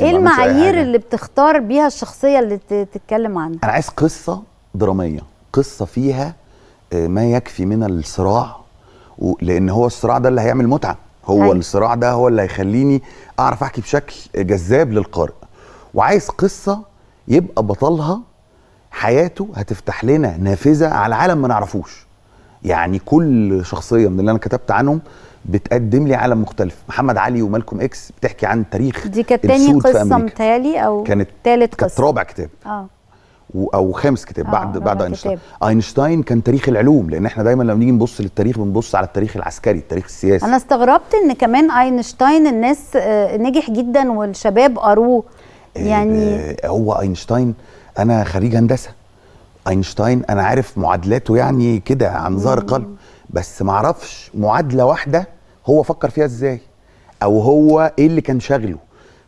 ايه المعايير اللي بتختار بيها الشخصيه اللي تتكلم عنها؟ انا عايز قصه دراميه، قصه فيها ما يكفي من الصراع، لان هو الصراع ده اللي هيعمل متعه، هو الصراع ده هو اللي هيخليني اعرف احكي بشكل جذاب للقارئ. وعايز قصه يبقى بطلها حياته هتفتح لنا نافذه على عالم ما نعرفوش. يعني كل شخصيه من اللي انا كتبت عنهم بتقدم لي عالم مختلف. محمد علي ومالكوم اكس بتحكي عن تاريخ دي كانت تاني قصه متهيألي او كانت تالت قصه، كانت رابع كتاب او خامس كتاب بعد اينشتاين. اينشتاين كان تاريخ العلوم، لان احنا دايما لما نيجي نبص للتاريخ بنبص على التاريخ العسكري، التاريخ السياسي. انا استغربت ان كمان اينشتاين الناس نجح جدا والشباب قروه. يعني هو اينشتاين، انا خريج هندسه، اينشتاين انا عارف معادلاته يعني كده عن ظهر قلب، بس ما اعرفش معادله واحده هو فكر فيها ازاي او هو ايه اللي كان شاغله.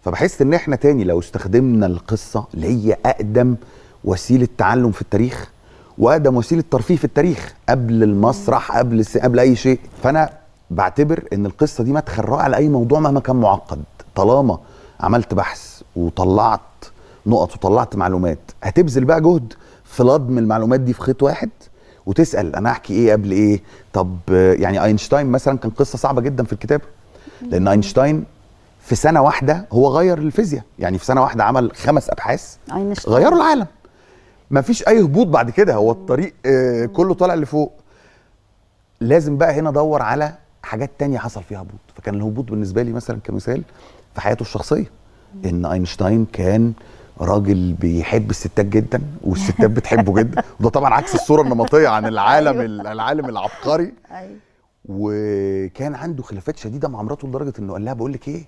فبحس ان احنا تاني لو استخدمنا القصه اللي هي اقدم وسيله تعلم في التاريخ واقدم وسيله ترفيه في التاريخ قبل المسرح قبل اي شيء، فانا بعتبر ان القصه دي مدخل رائع لاي موضوع مهما كان معقد. طالما عملت بحث وطلعت نقط وطلعت معلومات، هتبذل بقى جهد في لضم المعلومات دي في خيط واحد وتسال انا احكي ايه قبل ايه. طب يعني اينشتاين مثلا كان قصه صعبه جدا في الكتابه، لان اينشتاين في سنه واحده هو غير الفيزياء، يعني في سنه واحده عمل 5 ابحاث غيروا العالم. مفيش اي هبوط بعد كده، هو الطريق كله طالع لفوق. لازم بقى هنا ادور على حاجات تانية حصل فيها هبوط. فكان الهبوط بالنسبه لي مثلا كمثال في حياته الشخصيه، ان اينشتاين كان راجل بيحب الستات جدا والستات بتحبه جدا، وده طبعا عكس الصوره النمطيه عن العالم العالم العبقري. وكان عنده خلافات شديده مع مراته لدرجه انه قال لها بقول لك ايه،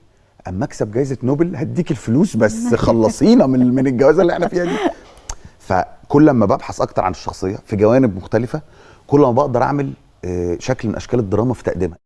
اما اكسب جائزه نوبل هديك الفلوس بس خلصينا من الجوازه اللي احنا فيها دي. فكل ما ببحث اكتر عن الشخصيه في جوانب مختلفه، كل ما بقدر اعمل شكل من اشكال الدراما في تقديمها.